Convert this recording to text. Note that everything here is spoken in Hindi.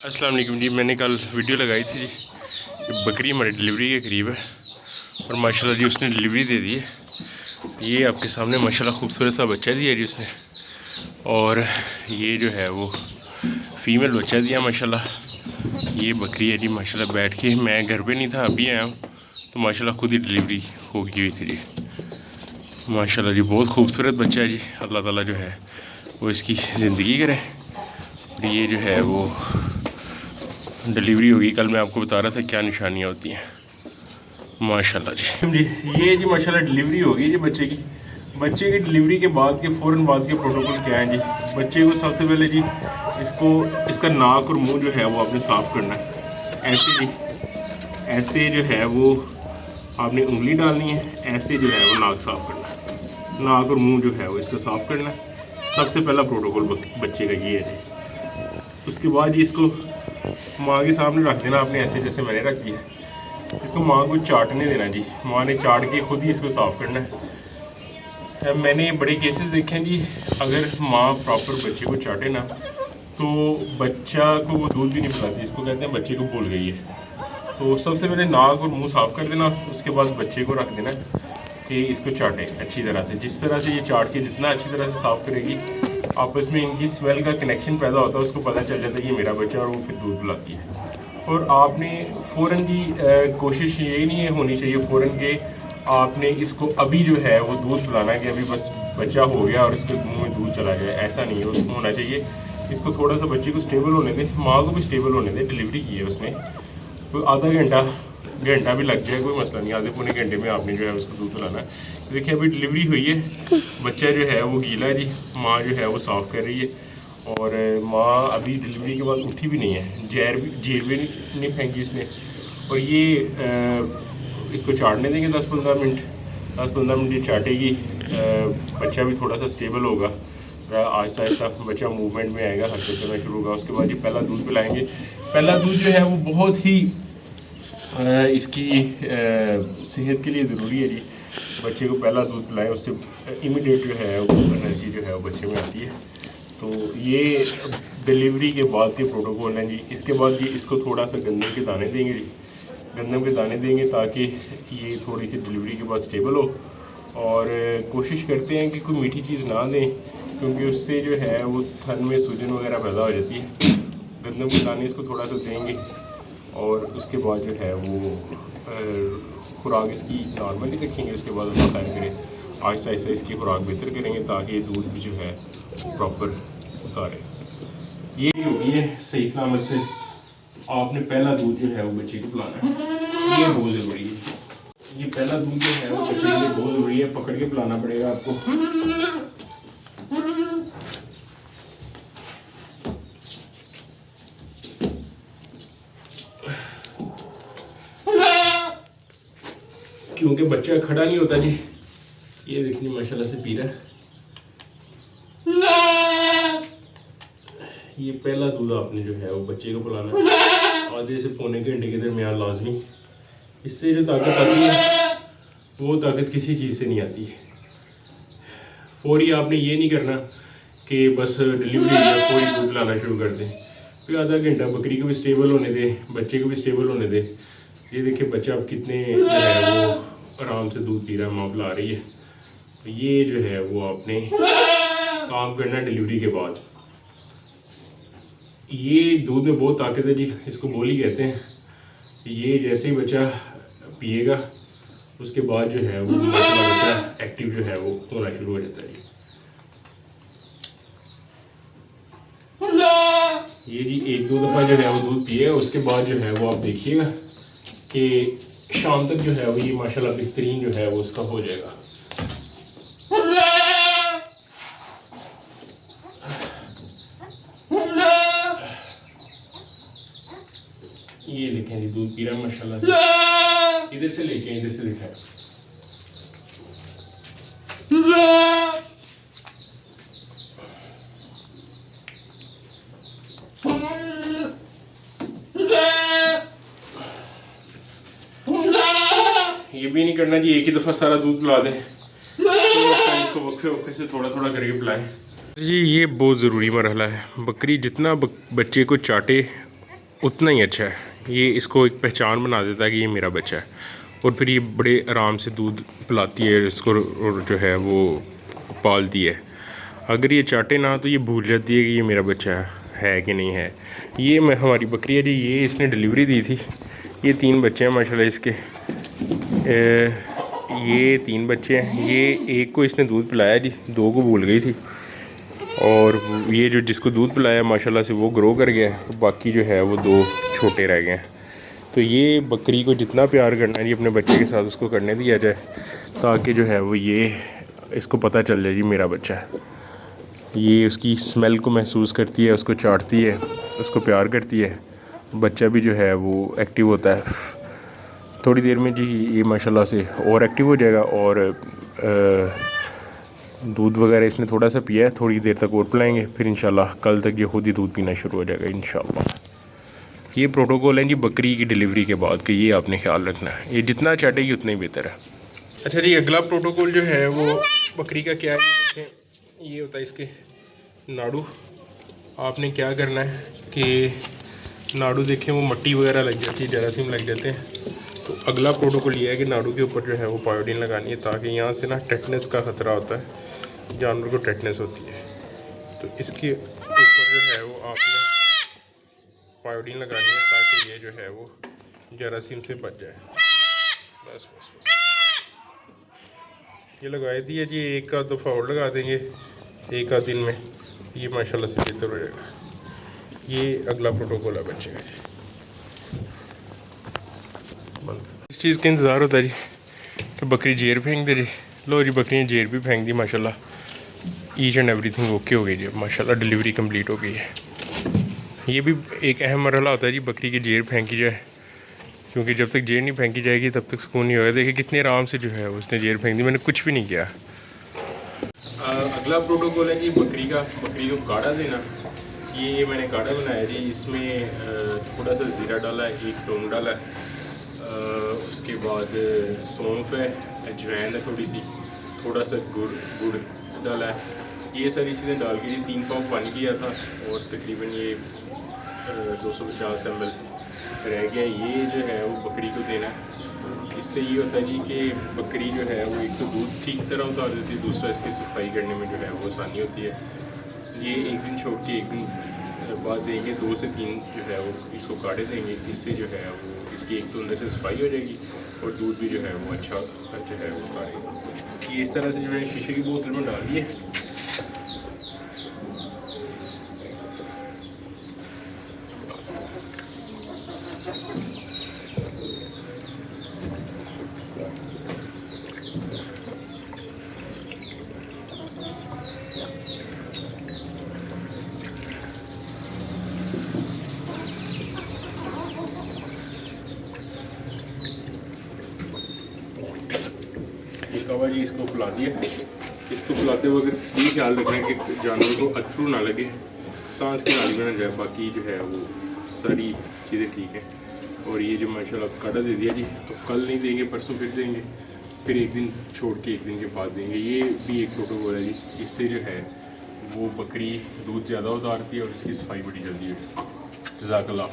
अस्सलाम वालेकुम जी। मैंने कल वीडियो लगाई थी जी, बकरी हमारी डिलीवरी के करीब है और माशाल्लाह जी उसने डिलीवरी दे दी है। ये आपके सामने माशाल्लाह खूबसूरत सा बच्चा दिया जी उसने, और ये जो है वो फीमेल बच्चा दिया माशाल्लाह। ये बकरी है जी माशाल्लाह। बैठ के मैं घर पे नहीं था, अभी आया हूँ तो माशाल्लाह खुद ही डिलीवरी हो गई हुई थी जी माशाल्लाह जी। बहुत खूबसूरत बच्चा है जी। अल्लाह ताला जो है वो इसकी ज़िंदगी करे। और ये जो है वो डिलीवरी होगी। कल मैं आपको बता रहा था क्या निशानियाँ होती हैं माशाल्लाह जी। ये जी माशाल्लाह डिलीवरी होगी जी बच्चे की। बच्चे की डिलीवरी के बाद के फ़ौरन बाद के प्रोटोकॉल क्या हैं जी। बच्चे को सबसे पहले जी इसका नाक और मुंह जो है वो आपने साफ़ करना है। ऐसे जी, ऐसे जो है वो आपने उंगली डालनी है, ऐसे जो है वो नाक साफ़ करना है। नाक और मुँह जो है वो इसका साफ़ करना है। सबसे पहला प्रोटोकॉल बच्चे का ये है जी। उसके बाद जी इसको माँ के सामने रख देना आपने, ऐसे जैसे मैंने रख दिया। इसको माँ को चाटने देना जी। माँ ने चाट के खुद ही इसको साफ़ करना है। मैंने बड़े केसेस देखे हैं जी, अगर माँ प्रॉपर बच्चे को चाटे ना तो बच्चा को वो दूध भी नहीं पिलाती। इसको कहते हैं बच्चे को भूल गई है। तो सबसे पहले नाक और मुंह साफ़ कर देना, उसके बाद बच्चे को रख देना कि इसको चाटे अच्छी तरह से। जिस तरह से ये चाट के जितना अच्छी तरह से साफ़ करेगी, आपस में इनकी स्मेल का कनेक्शन पैदा होता है, उसको पता चल जाता है कि ये मेरा बच्चा, और वो फिर दूध पिलाती है। और आपने फ़ौरन की कोशिश ये नहीं है होनी चाहिए फ़ौरन के आपने इसको अभी जो है वो दूध पिलाना है कि अभी बस बच्चा हो गया और इसके मुंह में दूध चला जाए, ऐसा नहीं है। उसको होना चाहिए इसको थोड़ा सा बच्चे को स्टेबल होने दें, माँ को भी स्टेबल होने दें। डिलीवरी की है उसने तो आधा घंटा भी लग जाए, कोई मसला नहीं। आधे पौने घंटे में आपने जो है उसको दूध पिलाना है। देखिए अभी डिलीवरी हुई है, बच्चा जो है वो गीला है जी। माँ जो है वो साफ़ कर रही है, और माँ अभी डिलीवरी के बाद उठी भी नहीं है। जेर भी नहीं फेंकी इसने। और ये इसको चाटने देंगे 10-15 मिनट। 10-15 मिनट ये चाटेगी, बच्चा भी थोड़ा सा स्टेबल होगा। आहिस्ता आहिस्ता बच्चा मूवमेंट में आएगा, हरकत करना शुरू होगा। उसके बाद ये पहला दूध पिलाएंगे। पहला दूध जो है वो बहुत ही इसकी सेहत के लिए ज़रूरी है जी। बच्चे को पहला दूध पिलाएं, उससे इमीडिएट जो है वो एनर्जी जो है वो बच्चे में आती है। तो ये डिलीवरी के बाद के प्रोटोकॉल हैं जी। इसके बाद जी इसको थोड़ा सा गंदम के दाने देंगे जी। गंदम के दाने देंगे ताकि ये थोड़ी सी डिलीवरी के बाद स्टेबल हो। और कोशिश करते हैं कि कोई मीठी चीज़ ना दें, क्योंकि उससे जो है वो थन में सूजन वगैरह पैदा हो जाती है। गंदम के दाने इसको थोड़ा सा देंगे, और उसके बाद जो है वो खुराक इसकी नॉर्मली रखेंगे। उसके बाद अल्लाह खैर करे आहिस्ता आहिस्ता इसकी खुराक बेहतर करेंगे ताकि ये दूध भी जो है प्रॉपर उतारे। ये होगी है सही सलामत से। आपने पहला दूध जो है वो बच्चे को पिलाना है, ये बहुत ज़रूरी है। ये पहला दूध जो है वो बच्चे के लिए बहुत ज़रूरी है। पकड़ के पिलाना पड़ेगा आपको। क्योंकि बच्चा खड़ा नहीं होता जी। ये देखिए माशाल्लाह से पी रहा है। ये पहला दूध आपने जो है वो बच्चे को पिलाना है आधे से पौने घंटे के दरमियान लाजमी। इससे जो ताकत आती है वो ताकत किसी चीज़ से नहीं आती। फौरी आपने ये नहीं करना कि बस डिलीवरी या फौरी दूध पिलाना शुरू कर दें। फिर आधा घंटा बकरी को भी स्टेबल होने दें, बच्चे को भी स्टेबल होने दें। ये देखिए बच्चा अब कितने जो है वो आराम से दूध पी रहा है, माँ पिला रही है। तो ये जो है वो आपने काम करना डिलीवरी के बाद। ये दूध में बहुत ताकत है जी, इसको बोली कहते हैं। ये जैसे ही बच्चा पिएगा उसके बाद जो है वो माशाल्लाह बच्चा एक्टिव जो है वो होना शुरू हो जाता है जी। ये जी एक दो दफ़ा जो है वो दूध पिएगा, उसके बाद जो है वो आप देखिएगा कि शाम तक जो है वो ये माशाल्लाह बेहतरीन जो है वो उसका हो जाएगा। ये देखें जी दूध पी रहा है माशाल्लाह से। इधर से लेके इधर से दिखाएं। ये भी नहीं करना जी एक ही दफ़ा सारा दूध पिला दें, तो इसको वक्फे वक्फे से थोड़ा थोड़ा करके पिलाएं। ये बहुत ज़रूरी मरहला है। बकरी जितना बच्चे को चाटे उतना ही अच्छा है। ये इसको एक पहचान बना देता है कि ये मेरा बच्चा है, और फिर ये बड़े आराम से दूध पिलाती है इसको, और जो है वो पालती है। अगर ये चाटे ना तो ये भूल जाती है कि ये मेरा बच्चा है कि नहीं है। ये मैं हमारी बकरी है जी, ये इसने डिलीवरी दी थी। ये 3 बच्चे हैं माशाल्लाह इसके। ये 3 बच्चे हैं। ये एक को इसने दूध पिलाया जी, 2 को भूल गई थी, और ये जो जिसको दूध पिलाया माशाल्लाह से वो ग्रो कर गया है, बाकी जो है वो 2 छोटे रह गए हैं। तो ये बकरी को जितना प्यार करना है जी अपने बच्चे के साथ उसको करने दिया जाए, ताकि जो है वो ये इसको पता चल जाए जी मेरा बच्चा है। ये उसकी स्मेल को महसूस करती है, उसको चाटती है, उसको प्यार करती है। बच्चा भी जो है वो एक्टिव होता है। थोड़ी देर में जी ये माशाल्लाह से और एक्टिव हो जाएगा, और दूध वगैरह इसने थोड़ा सा पिया है, थोड़ी देर तक और पिलाएंगे, फिर इंशाल्लाह कल तक ये खुद ही दूध पीना शुरू हो जाएगा इंशाल्लाह। ये प्रोटोकॉल है जी बकरी की डिलीवरी के बाद कि ये आपने ख्याल रखना है, ये जितना चाटेगी उतना ही बेहतर है। अच्छा जी, अगला प्रोटोकॉल जो है वो बकरी का क्या है, ये देखें, ये होता है इसके नाड़ू। आपने क्या करना है कि नाड़ू देखें वो मट्टी वगैरह लग जाती है, जरासीम लग जाते हैं, तो अगला प्रोटोकॉल ये है कि नाड़ू के ऊपर जो है वो पायोडीन लगानी है, ताकि यहाँ से ना टेटनस का ख़तरा होता है, जानवर को टेटनस होती है, तो इसके ऊपर जो है वो आपने पायोडीन लगानी है, ताकि ये जो है वो जरासीम से बच जाए। बस बस बस ये लगाई दी है जी, एक आध दफ़ा और लगा देंगे एक आध दिन में, ये माशाल्लाह से बेहतर हो जाएगा। ये अगला प्रोटोकॉल है बच्चे का। इस चीज़ का इंतज़ार होता है जी कि बकरी जेर फेंक दे जी। लो जी, बकरी ने जेर भी फेंक दी माशाल्लाह। ईच एंड एवरीथिंग ओके हो गई जी, माशाल्लाह डिलीवरी कंप्लीट हो गई है। ये भी एक अहम मरहला होता है जी, बकरी की जेर फेंकी जाए, क्योंकि जब तक जेर नहीं फेंकी जाएगी तब तक सुकून नहीं होगा। देखिए कितने आराम से जो है उसने जेर फेंक दी, मैंने कुछ भी नहीं किया। अगला प्रोटोकॉल है जी बकरी को काढ़ा देना। ये मैंने काढ़ा बनाया जी, इसमें थोड़ा सा ज़ीरा डाला है, 1 लौंग डाला है, उसके बाद सौंफ है, अजवाइन है थोड़ी सी, थोड़ा सा गुड़ डाला है। ये सारी चीज़ें डाल के 3 पाव पानी लिया था, और तकरीबन ये 250 ml रह गया। ये जो है वो बकरी को देना है। इससे ये होता है जी कि बकरी जो है वो एक तो दूध ठीक तरह उतार देती है, दूसरा इसकी सफाई करने में जो है वो आसानी होती है। ये एक दिन छोड़ के एक दिन बाद देंगे, 2 से 3 जो है वो इसको काढ़े देंगे। इससे जो है वो इसकी एक तो अंदर से सफाई हो जाएगी, और दूध भी जो है वो अच्छा जो है वो उतारेगा। ये इस तरह से जो है शीशे की बोतल में डाल दिए। ये कवा जी इसको पिला दिया। इसको पिलाते वक्त ये ख्याल रखना है कि जानवर को अथरू ना लगे, सांस की नाली में ना जाए, बाकी जो है वो सारी चीज़ें ठीक है। और ये जो माशाल्लाह काढ़ा दे दिया जी, तो कल नहीं देंगे, परसों फिर देंगे, फिर एक दिन छोड़ के एक दिन के बाद देंगे। ये भी एक प्रोटोकॉल है जी, इससे जो है वो बकरी दूध ज़्यादा उतारती है और इसकी सफाई बड़ी जल्दी है। जज़ाकल्लाह।